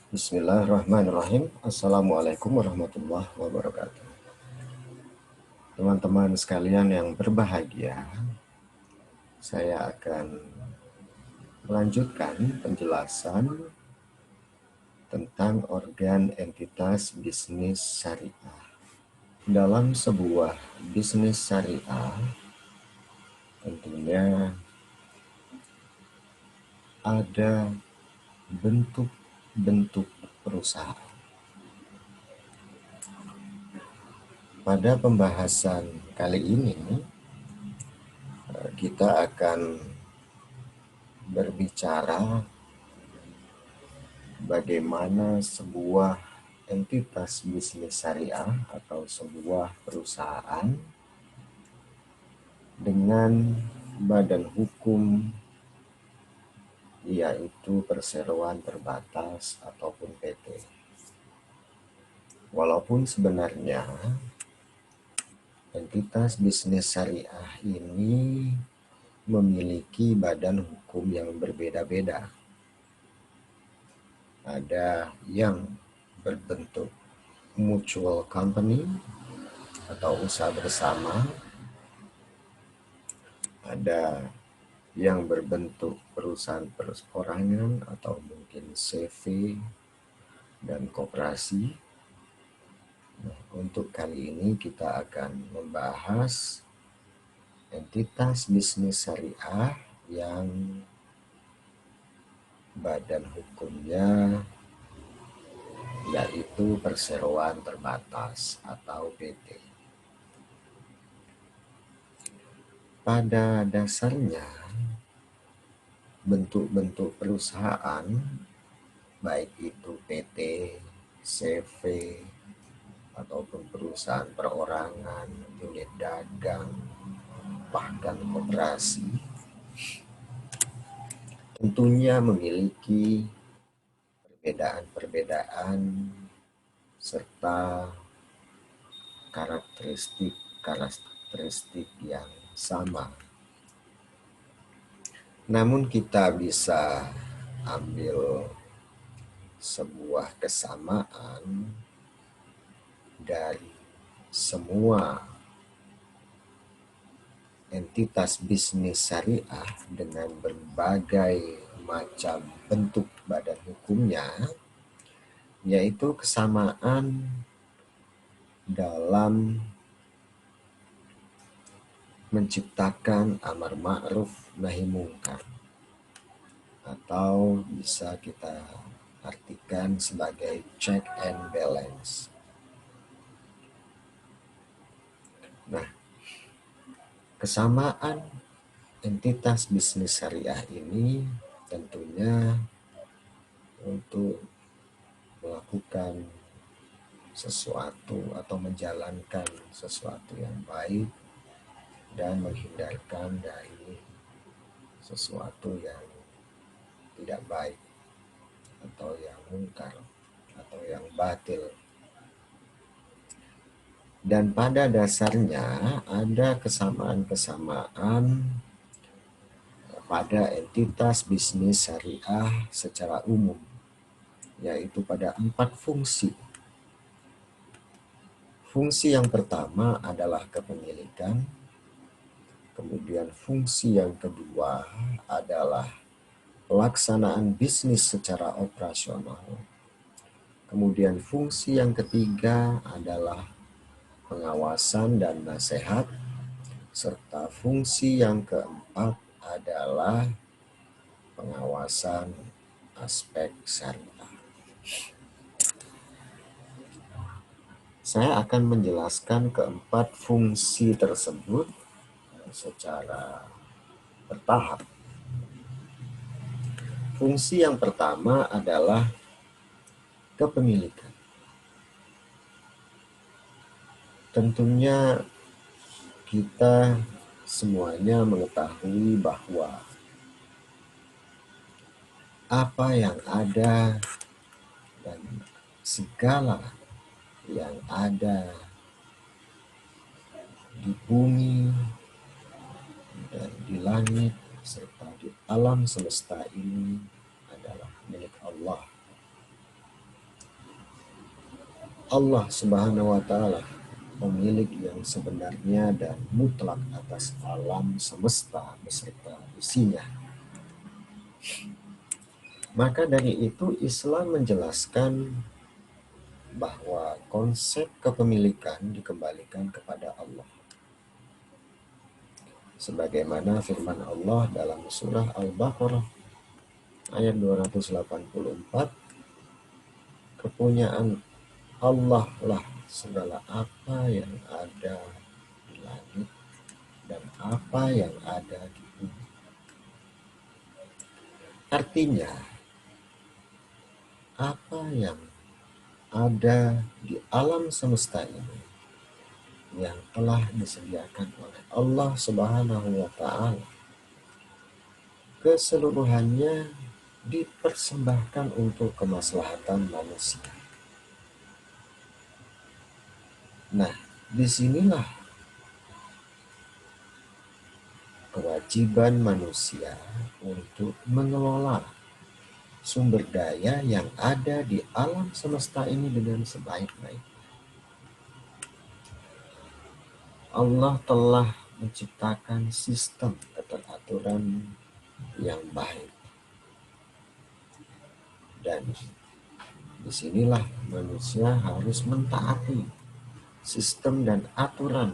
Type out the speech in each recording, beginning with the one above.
Bismillahirrahmanirrahim. Assalamualaikum warahmatullahi wabarakatuh. Teman-teman sekalian yang berbahagia, saya akan melanjutkan penjelasan tentang organ entitas bisnis syariah. Dalam sebuah bisnis syariah, tentunya ada bentuk-bentuk perusahaan. Pada pembahasan kali ini, kita akan berbicara bagaimana sebuah entitas bisnis syariah atau sebuah perusahaan dengan badan hukum yaitu perseroan terbatas ataupun PT. Walaupun sebenarnya entitas bisnis syariah ini memiliki badan hukum yang berbeda-beda. Ada yang berbentuk mutual company atau usaha bersama, ada yang berbentuk perusahaan perorangan atau mungkin CV dan koperasi. Nah, untuk kali ini kita akan membahas entitas bisnis syariah yang badan hukumnya yaitu perseroan terbatas atau PT. Pada dasarnya, bentuk-bentuk perusahaan, baik itu PT, CV, ataupun perusahaan perorangan, unit dagang, bahkan koperasi, tentunya memiliki perbedaan-perbedaan serta karakteristik yang sama. Namun kita bisa ambil sebuah kesamaan dari semua entitas bisnis syariah dengan berbagai macam bentuk badan hukumnya, yaitu kesamaan dalam menciptakan amar ma'ruf nahi mungkar, atau bisa kita artikan sebagai check and balance. Nah, kesamaan entitas bisnis syariah ini tentunya untuk melakukan sesuatu atau menjalankan sesuatu yang baik dan menghindarkan dari sesuatu yang tidak baik atau yang mungkar atau yang batil. Dan pada dasarnya ada kesamaan-kesamaan pada entitas bisnis syariah secara umum, yaitu pada 4 fungsi. Fungsi yang pertama adalah kepemilikan, kemudian fungsi yang kedua adalah pelaksanaan bisnis secara operasional, kemudian fungsi yang ketiga adalah pengawasan dan nasihat, serta fungsi yang keempat adalah pengawasan aspek syariah. Saya akan menjelaskan keempat fungsi tersebut secara bertahap. Fungsi yang pertama adalah kepemilikan. Tentunya kita semuanya mengetahui bahwa apa yang ada dan segala yang ada di bumi dan di langit serta di alam semesta ini adalah milik Allah. Allah Subhanahu wa Ta'ala, pemilik yang sebenarnya dan mutlak atas alam semesta beserta isinya. Maka dari itu Islam menjelaskan bahwa konsep kepemilikan dikembalikan kepada Allah. Sebagaimana firman Allah dalam surah Al-Baqarah ayat 284, kepunyaan Allah lah segala apa yang ada di langit dan apa yang ada di bumi. Artinya, apa yang ada di alam semesta ini yang telah disediakan oleh Allah Subhanahu wa Ta'ala, keseluruhannya dipersembahkan untuk kemaslahatan manusia. Nah, disinilah kewajiban manusia untuk mengelola sumber daya yang ada di alam semesta ini dengan sebaik-baik. Allah telah menciptakan sistem keteraturan yang baik. Dan disinilah manusia harus mentaati sistem dan aturan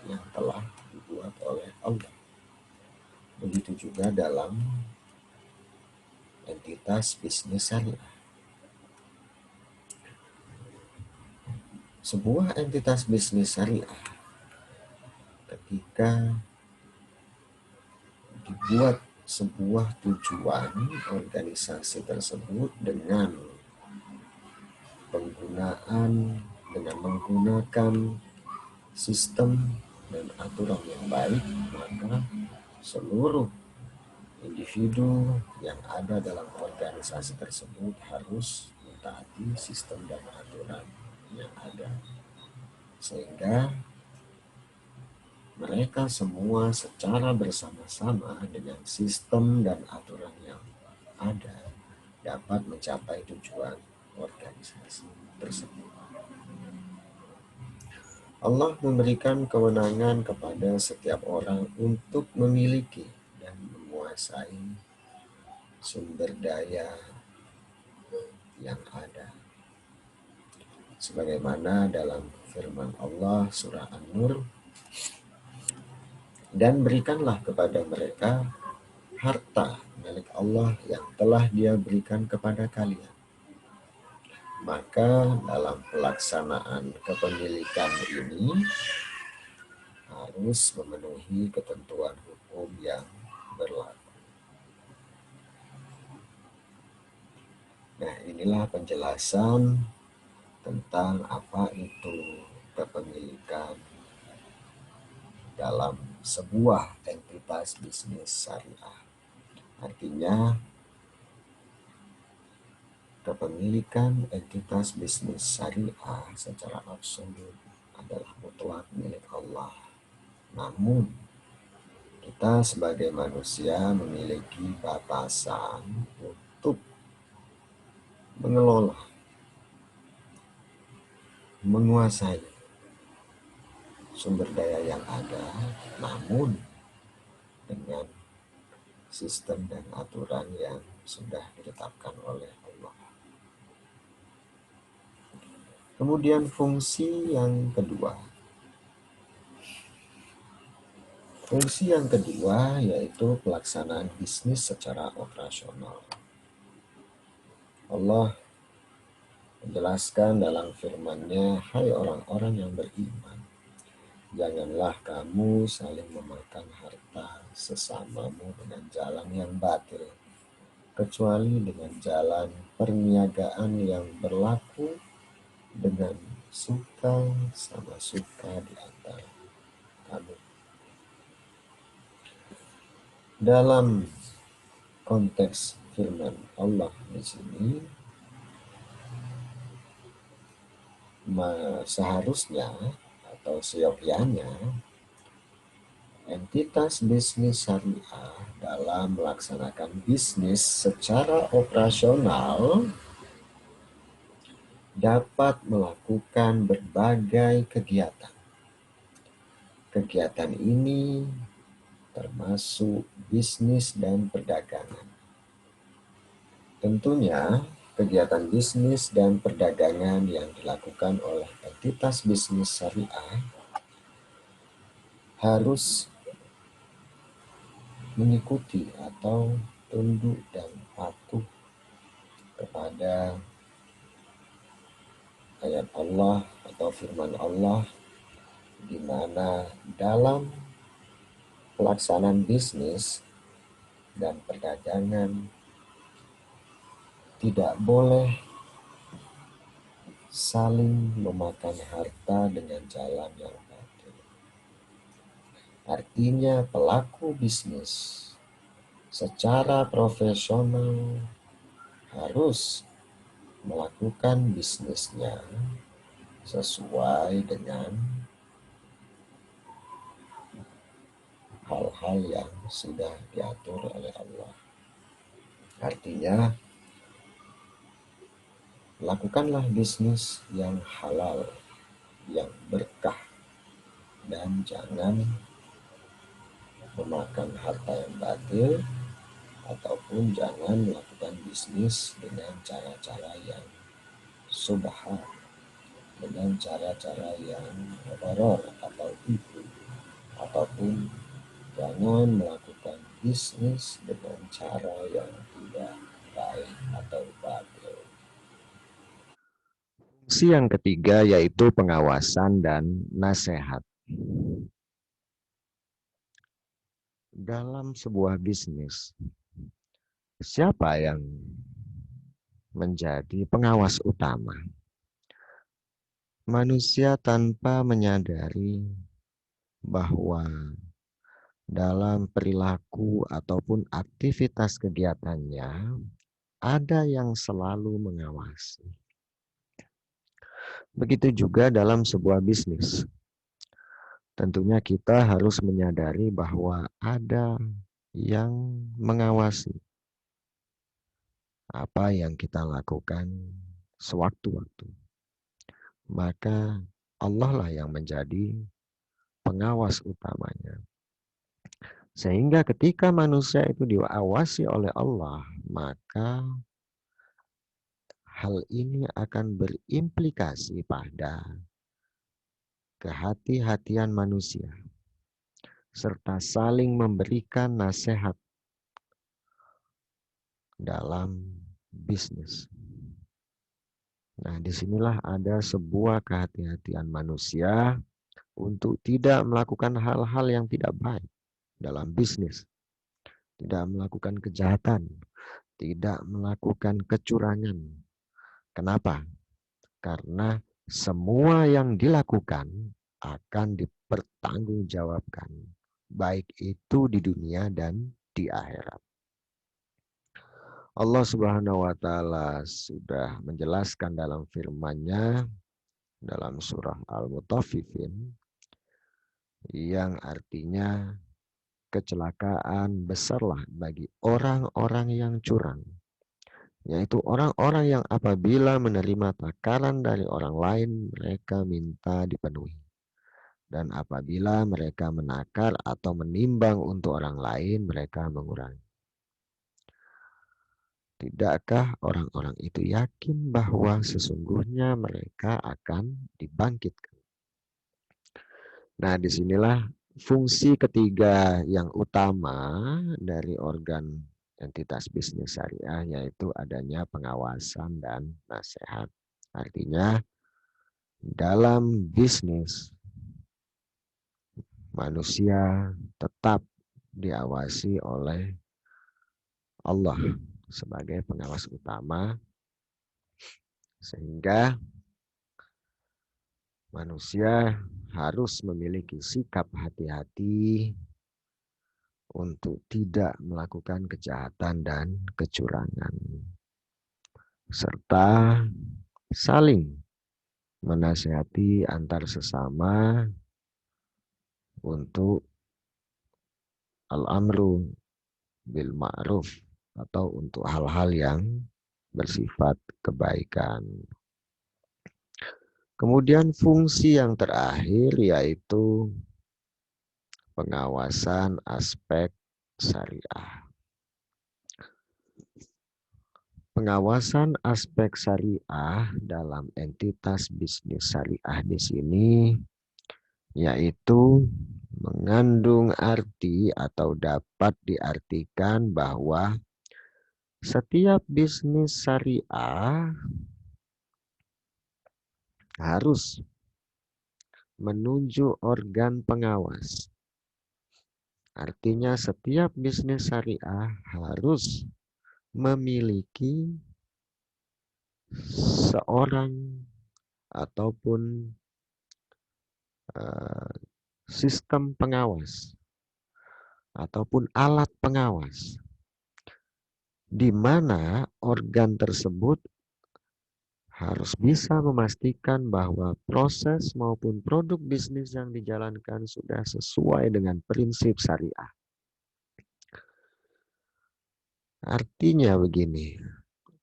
yang telah dibuat oleh Allah. Begitu juga dalam entitas bisnis syariah. Sebuah entitas bisnis syariah ketika dibuat sebuah tujuan organisasi tersebut dengan menggunakan sistem dan aturan yang baik, maka seluruh individu yang ada dalam organisasi tersebut harus mentaati sistem dan aturan yang ada, sehingga mereka semua secara bersama-sama dengan sistem dan aturan yang ada dapat mencapai tujuan organisasi tersebut. Allah memberikan kewenangan kepada setiap orang untuk memiliki dan menguasai sumber daya yang ada. Sebagaimana dalam firman Allah surah An-Nur, dan berikanlah kepada mereka harta milik Allah yang telah Dia berikan kepada kalian. Maka dalam pelaksanaan kepemilikan ini harus memenuhi ketentuan hukum yang berlaku. Nah, inilah penjelasan tentang apa itu kepemilikan dalam sebuah entitas bisnis syariah. Artinya, kepemilikan entitas bisnis syariah secara absolut adalah mutlak milik Allah. Namun, kita sebagai manusia memiliki batasan untuk mengelola, menguasai sumber daya yang ada, namun dengan sistem dan aturan yang sudah ditetapkan oleh Allah. Kemudian fungsi yang kedua. Fungsi yang kedua yaitu pelaksanaan bisnis secara operasional. Allah menjelaskan dalam firman-Nya, hai orang-orang yang beriman, janganlah kamu saling memakan harta sesamamu dengan jalan yang batil, kecuali dengan jalan perniagaan yang berlaku dengan suka sama suka di antara kamu. Dalam konteks firman Allah di sini, seharusnya atau seyogyanya entitas bisnis syariah dalam melaksanakan bisnis secara operasional dapat melakukan berbagai kegiatan. Kegiatan ini termasuk bisnis dan perdagangan. Tentunya, kegiatan bisnis dan perdagangan yang dilakukan oleh entitas bisnis syariah harus mengikuti atau tunduk dan patuh kepada ayat Allah atau firman Allah, di mana dalam pelaksanaan bisnis dan perdagangan tidak boleh saling memakan harta dengan jalan yang batil. Artinya pelaku bisnis secara profesional harus melakukan bisnisnya sesuai dengan hal-hal yang sudah diatur oleh Allah. Artinya, lakukanlah bisnis yang halal, yang berkah, dan jangan memakan harta yang batil, ataupun jangan melakukan bisnis dengan cara-cara yang subhat, dengan cara-cara yang horor atau tipu, ataupun jangan melakukan bisnis dengan cara yang tidak baik atau batil. Fungsi yang ketiga yaitu pengawasan dan nasihat. Dalam sebuah bisnis, siapa yang menjadi pengawas utama? Manusia tanpa menyadari bahwa dalam perilaku ataupun aktivitas kegiatannya ada yang selalu mengawasi. Begitu juga dalam sebuah bisnis. Tentunya kita harus menyadari bahwa ada yang mengawasi apa yang kita lakukan sewaktu-waktu. Maka Allah lah yang menjadi pengawas utamanya. Sehingga ketika manusia itu diawasi oleh Allah, maka hal ini akan berimplikasi pada kehati-hatian manusia, serta saling memberikan nasihat dalam bisnis. Nah, disinilah ada sebuah kehati-hatian manusia untuk tidak melakukan hal-hal yang tidak baik dalam bisnis, tidak melakukan kejahatan, tidak melakukan kecurangan. Kenapa? Karena semua yang dilakukan akan dipertanggungjawabkan, baik itu di dunia dan di akhirat. Allah Subhanahu wa taala sudah menjelaskan dalam firman-Nya dalam surah Al-Mutaffifin yang artinya kecelakaan besarlah bagi orang-orang yang curang, yaitu orang-orang yang apabila menerima takaran dari orang lain mereka minta dipenuhi, dan apabila mereka menakar atau menimbang untuk orang lain mereka mengurangi. Tidakkah orang-orang itu yakin bahwa sesungguhnya mereka akan dibangkitkan? Nah, disinilah fungsi ketiga yang utama dari organ entitas bisnis syariah, yaitu adanya pengawasan dan nasihat. Artinya, dalam bisnis, manusia tetap diawasi oleh Allah sebagai pengawas utama, sehingga manusia harus memiliki sikap hati-hati untuk tidak melakukan kejahatan dan kecurangan, serta saling menasihati antar sesama untuk al-amru bil ma'ruf atau untuk hal-hal yang bersifat kebaikan. Kemudian fungsi yang terakhir yaitu pengawasan aspek syariah. Pengawasan aspek syariah dalam entitas bisnis syariah di sini yaitu mengandung arti atau dapat diartikan bahwa setiap bisnis syariah harus menunjuk organ pengawas. Artinya setiap bisnis syariah harus memiliki seorang ataupun sistem pengawas ataupun alat pengawas di mana organ tersebut harus bisa memastikan bahwa proses maupun produk bisnis yang dijalankan sudah sesuai dengan prinsip syariah. Artinya begini,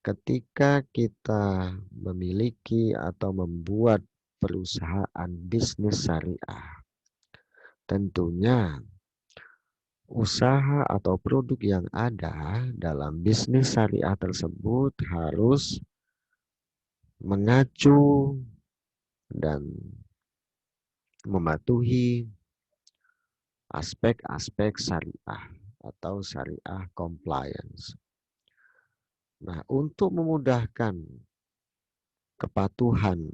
ketika kita memiliki atau membuat perusahaan bisnis syariah, tentunya usaha atau produk yang ada dalam bisnis syariah tersebut harus mengacu dan mematuhi aspek-aspek syariah atau syariah compliance. Nah, untuk memudahkan kepatuhan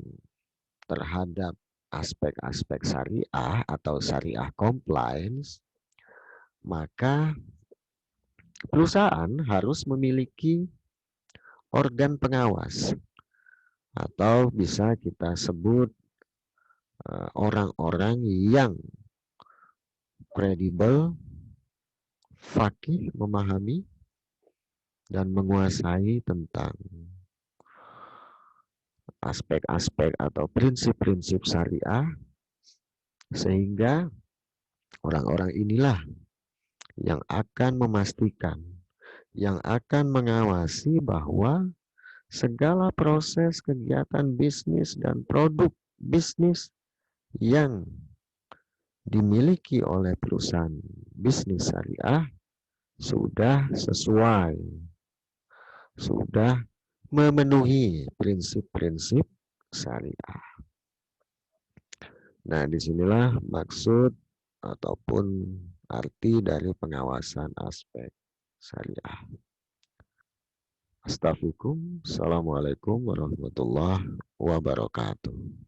terhadap aspek-aspek syariah atau syariah compliance, maka perusahaan harus memiliki organ pengawas atau bisa kita sebut orang-orang yang kredibel, faqih, memahami dan menguasai tentang aspek-aspek atau prinsip-prinsip syariah, sehingga orang-orang inilah yang akan memastikan, yang akan mengawasi bahwa segala proses kegiatan bisnis dan produk bisnis yang dimiliki oleh perusahaan bisnis syariah sudah sesuai, sudah memenuhi prinsip-prinsip syariah. Nah, disinilah maksud ataupun arti dari pengawasan aspek syariah. Astagfirullahaladzim. Assalamualaikum warahmatullahi wabarakatuh.